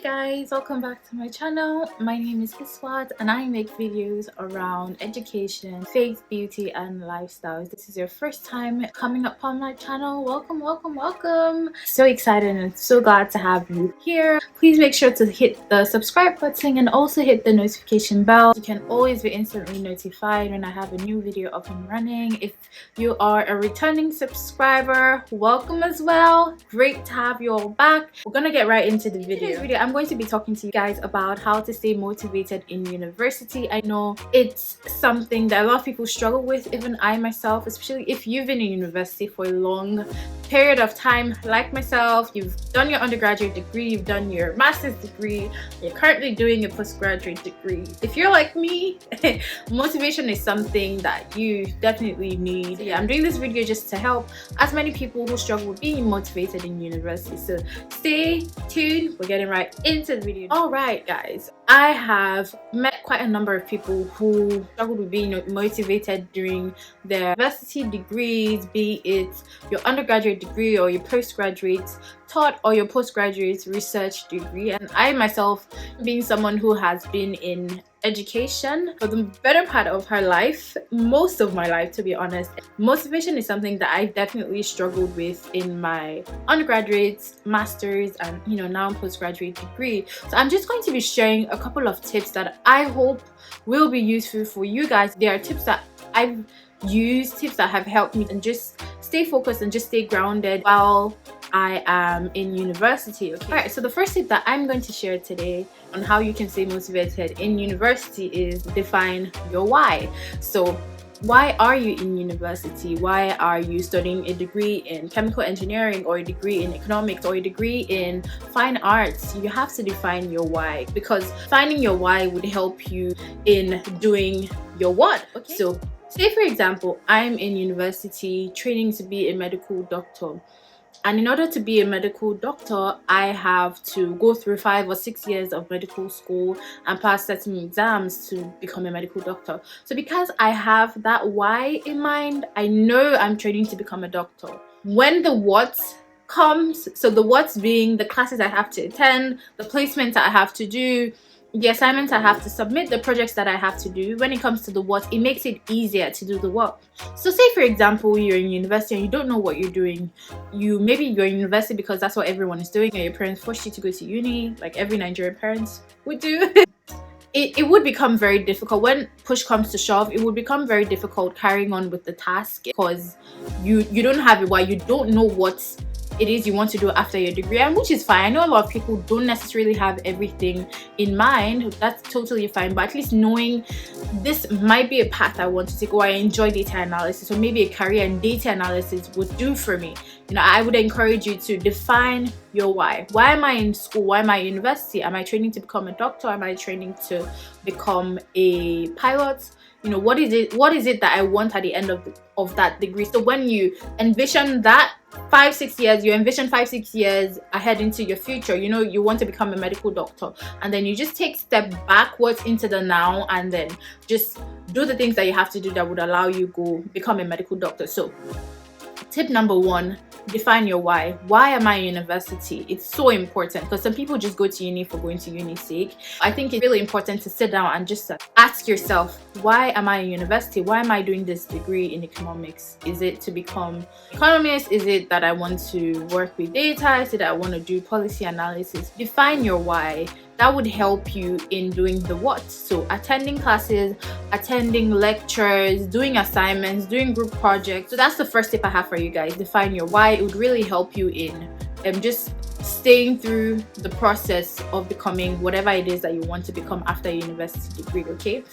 Guys, welcome back to my channel. My name is Iswat and I make videos around education, faith, beauty and lifestyles. This is your first time coming up on my channel. Welcome. So excited and so glad to have you here. Please make sure to hit the subscribe button and also hit the notification bell. You can always be instantly notified when I have a new video up and running. If you are a returning subscriber, welcome as well. Great to have you all back. We're gonna get right into the video. I'm going to be talking to you guys about how to stay motivated in university. I know it's something that a lot of people struggle with, even I myself, especially if you've been in university for a long period of time like myself. You've done your undergraduate degree, you've done your master's degree, you're currently doing a postgraduate degree. If you're like me, motivation is something that you definitely need. So yeah, I'm doing this video just to help as many people who struggle with being motivated in university. So stay tuned, we're getting right into the video. All right guys, I have met quite a number of people who struggled with being motivated during their university degrees, be it your undergraduate degree or your postgraduate taught or your postgraduate research degree. And I myself, being someone who has been in education for the better part of her life, most of my life to be honest, motivation is something that I definitely struggled with in my undergraduate, master's and now postgraduate degree. So I'm just going to be sharing a couple of tips that I hope will be useful for you guys. There are tips that I've used, tips that have helped me and just stay focused and just stay grounded while I am in university. Okay, all right, so the first tip that I'm going to share today on how you can stay motivated in university is define your why. So why are you in university? Why are you studying a degree in chemical engineering or a degree in economics or a degree in fine arts? You have to define your why, because finding your why would help you in doing your what. Okay, so say for example, I'm in university training to be a medical doctor. And in order to be a medical doctor, I have to go through 5 or 6 years of medical school and pass certain exams to become a medical doctor. So because I have that why in mind, I know I'm training to become a doctor. When the what comes, so the what's being the classes I have to attend, the placements I have to do, the assignments I have to submit, the projects that I have to do, when it comes to the what, it makes it easier to do the work. So say for example, you're in university and you don't know what you're doing. Maybe you're in university because that's what everyone is doing and your parents forced you to go to uni, like every Nigerian parents would do. It would become very difficult when push comes to shove. It would become very difficult carrying on with the task because you don't have it. Why you don't know what it is you want to do after your degree, and which is fine. I know a lot of people don't necessarily have everything in mind. That's totally fine, but at least knowing this might be a path I want to take, or I enjoy data analysis, or maybe a career in data analysis would do for me. I would encourage you to define your why. Why am I in school? Why am I in university? Am I training to become a doctor? Am I training to become a pilot? What is it that I want at the end of that degree? So when you envision that 5-6 years, you envision 5-6 years ahead into your future, you want to become a medical doctor, and then you just take step backwards into the now and then just do the things that you have to do that would allow you go become a medical doctor. So tip number 1, define your why. Why am I in university? It's so important because some people just go to uni for going to uni's sake. I think it's really important to sit down and just ask yourself, why am I in university? Why am I doing this degree in economics? Is it to become an economist? Is it that I want to work with data? Is it that I want to do policy analysis? Define your why. That would help you in doing the what. So attending classes, attending lectures, doing assignments, doing group projects. So that's the first tip I have for you guys. Define your why. It would really help you in just staying through the process of becoming whatever it is that you want to become after a university degree. Okay,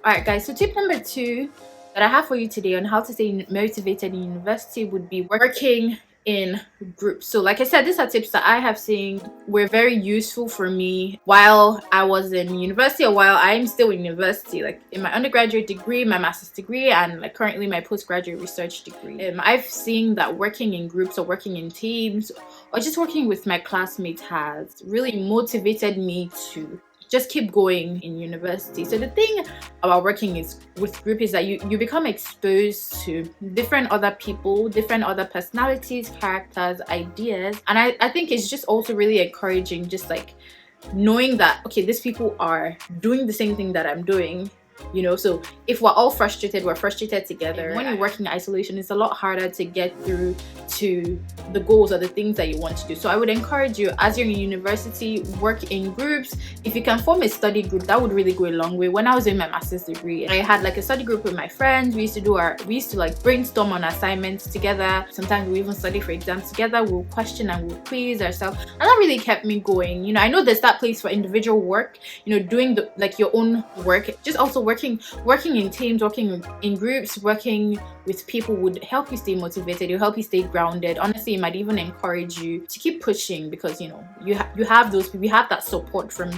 all right guys, so tip number 2 that I have for you today on how to stay motivated in university would be working in groups. So like I said, these are tips that I have seen were very useful for me while I was in university, or while I'm still in university, like in my undergraduate degree, my master's degree, and like currently my postgraduate research degree. I've seen that working in groups or working in teams or just working with my classmates has really motivated me to just keep going in university. So the thing about working with group is that you become exposed to different other people, different other personalities, characters, ideas, and I think it's just also really encouraging, just like knowing that, okay, these people are doing the same thing that I'm doing, you know. So if we're all frustrated, we're frustrated together. And when you work in isolation, it's a lot harder to get through to the goals or the things that you want to do. So I would encourage you, as you're in university, work in groups. If you can form a study group, that would really go a long way. When I was doing my master's degree, I had like a study group with my friends. We used to like brainstorm on assignments together. Sometimes we even study for exams together. We'll question and we'll quiz ourselves, and that really kept me going. You know, I know there's that place for individual work, you know, doing the like your own work. Just also working in teams, working in groups, working with people would help you stay motivated. It'll help you stay grounded. Honestly, it might even encourage you to keep pushing, because you know you have those people, you have that support from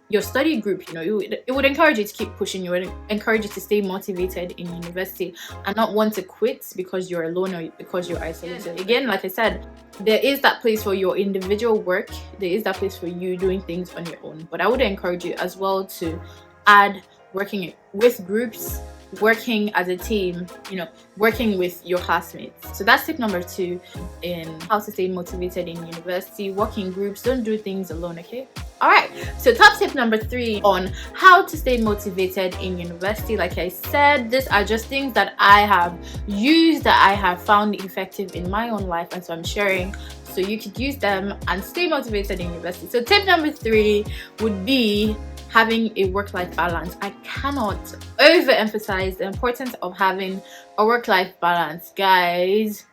your study group. You know, it would encourage you to keep pushing. You would encourage you to stay motivated in university and not want to quit because you're alone or because you're isolated. Again, like I said, there is that place for your individual work. There is that place for you doing things on your own. But I would encourage you as well to add working with groups, working as a team, you know, working with your classmates. So that's tip number 2 in how to stay motivated in university. Work in groups, don't do things alone, okay? All right, so top tip number 3 on how to stay motivated in university. Like I said, these are just things that I have used, that I have found effective in my own life, and so I'm sharing so you could use them and stay motivated in university. So tip number 3 would be having a work-life balance. I cannot overemphasize the importance of having a work-life balance, guys.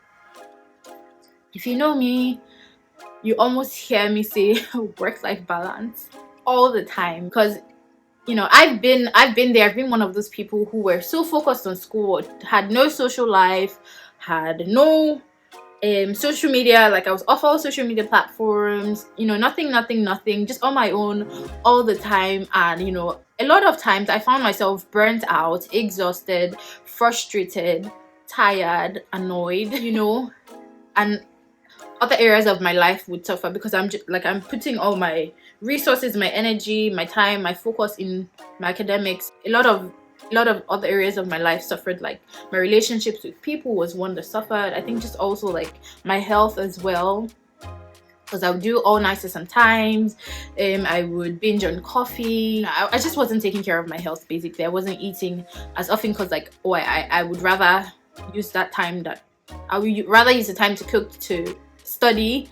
If you know me, you almost hear me say work-life balance all the time, because you know I've been there. I've been one of those people who were so focused on school, had no social life, had no social media. Like I was off all social media platforms, you know, nothing, just on my own all the time. And you know, a lot of times I found myself burnt out, exhausted, frustrated, tired, annoyed, you know, and other areas of my life would suffer because I'm putting all my resources, my energy, my time, my focus in my academics. A lot of other areas of my life suffered. Like my relationships with people was one that suffered. I think just also like my health as well, because I would do all nighter sometimes. I would binge on coffee. I just wasn't taking care of my health. Basically, I wasn't eating as often because like, oh, I would rather use that time that I would rather use the time to cook, to study,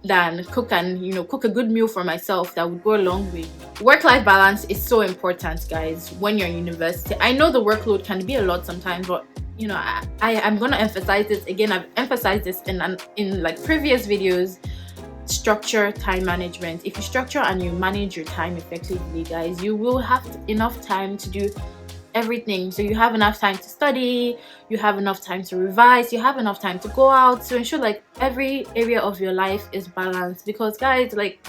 than cook and, you know, cook a good meal for myself. That would go a long way. Work-life balance is so important, guys, when you're in university. I know the workload can be a lot sometimes, but you know, I'm gonna emphasize this again. I've emphasized this in like previous videos. Structure time management. If you structure and you manage your time effectively, guys, you will have enough time to do everything. So you have enough time to study, you have enough time to revise, you have enough time to go out, to ensure like every area of your life is balanced. Because guys, like,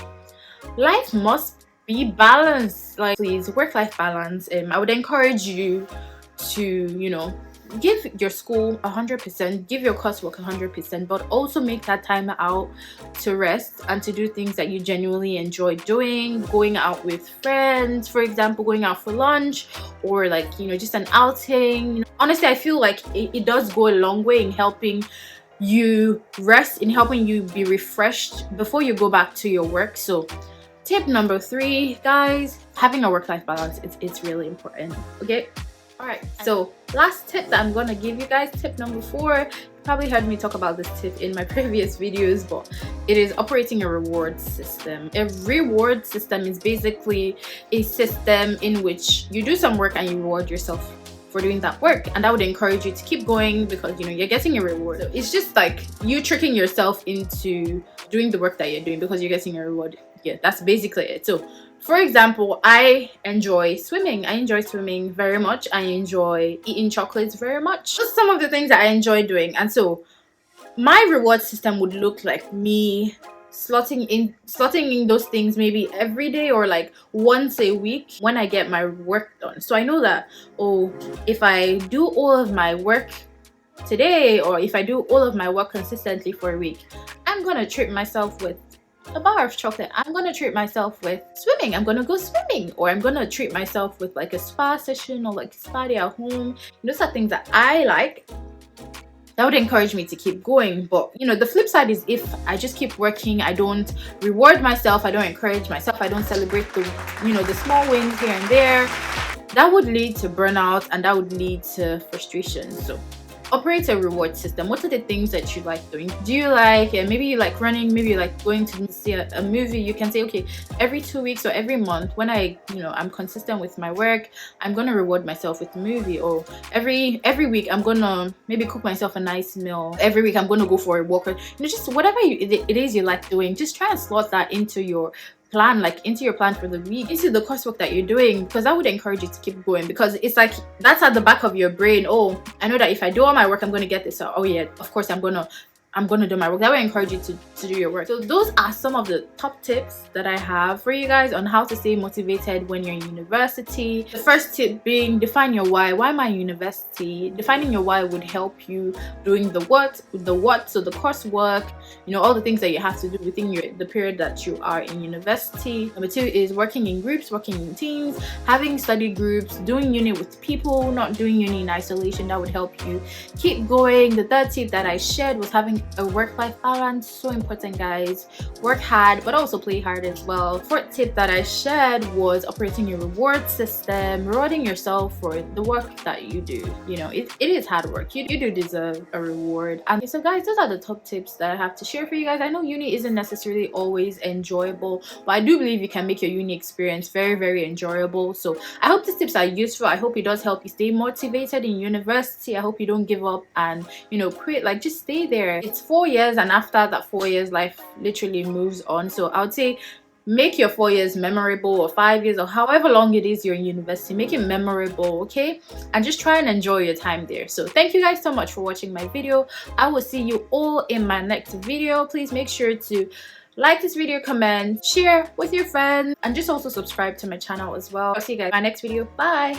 life must be balanced. Like, please, work-life balance. I would encourage you to, you know, give your school 100%, give your coursework 100%, but also make that time out to rest and to do things that you genuinely enjoy doing. Going out with friends, for example, going out for lunch, or like, you know, just an outing. Honestly, I feel like it does go a long way in helping you rest, in helping you be refreshed before you go back to your work. So tip number 3, guys, having a work-life balance, it's really important, okay? All right, so last tip that I'm gonna give you guys, tip number 4. You probably heard me talk about this tip in my previous videos, but it is operating a reward system. A reward system is basically a system in which you do some work and you reward yourself for doing that work, and that would encourage you to keep going because, you know, you're getting a reward. So it's just like you tricking yourself into doing the work that you're doing because you're getting a reward. Yeah, that's basically it. So for example, I enjoy swimming. I enjoy swimming very much. I enjoy eating chocolates very much. Just some of the things that I enjoy doing. And so my reward system would look like me slotting in those things maybe every day or like once a week when I get my work done. So I know that, oh, if I do all of my work today, or if I do all of my work consistently for a week, I'm gonna treat myself with a bar of chocolate. I'm gonna treat myself with swimming. I'm gonna go swimming, or I'm gonna treat myself with like a spa session or like spa day at home. Those are things that I like, that would encourage me to keep going. But you know, the flip side is if I just keep working, I don't reward myself, I don't encourage myself, I don't celebrate the, you know, the small wins here and there, that would lead to burnout and that would lead to frustration. So operate a reward system. What are the things that you like doing? Do you like, maybe you like running, maybe you like going to see a movie? You can say, okay, every 2 weeks or every month, when I, you know, I'm consistent with my work, I'm gonna reward myself with a movie. Or every week I'm gonna maybe cook myself a nice meal. Every week I'm gonna go for a walk. You know, just whatever it is you like doing, just try and slot that into your plan, like into your plan for the week, into the coursework that you're doing, because that would encourage you to keep going, because it's like that's at the back of your brain. Oh, I know that if I do all my work, I'm going to get this. So, oh yeah, of course I'm gonna do my work. That will encourage you to do your work. So those are some of the top tips that I have for you guys on how to stay motivated when you're in university. The first tip being, define your why. Why am I in university? Defining your why would help you doing the what, so the coursework, you know, all the things that you have to do within the period that you are in university. Number 2 is working in groups, working in teams, having study groups, doing uni with people, not doing uni in isolation. That would help you keep going. The third tip that I shared was having a work-life balance. So important, guys. Work hard but also play hard as well. Fourth tip that I shared was operating your reward system, rewarding yourself for the work that you do. You know, it is hard work. You do deserve a reward. And so guys, those are the top tips that I have to share for you guys. I know uni isn't necessarily always enjoyable, but I do believe you can make your uni experience very, very enjoyable. So I hope these tips are useful. I hope it does help you stay motivated in university. I hope you don't give up and, you know, quit. Like, just stay there. It's 4 years, and after that 4 years, life literally moves on. So I would say make your 4 years memorable, or 5 years, or however long it is you're in university. Make it memorable, okay? And just try and enjoy your time there. So thank you guys so much for watching my video. I will see you all in my next video. Please make sure to like this video, comment, share with your friends, and just also subscribe to my channel as well. I'll see you guys in my next video. Bye.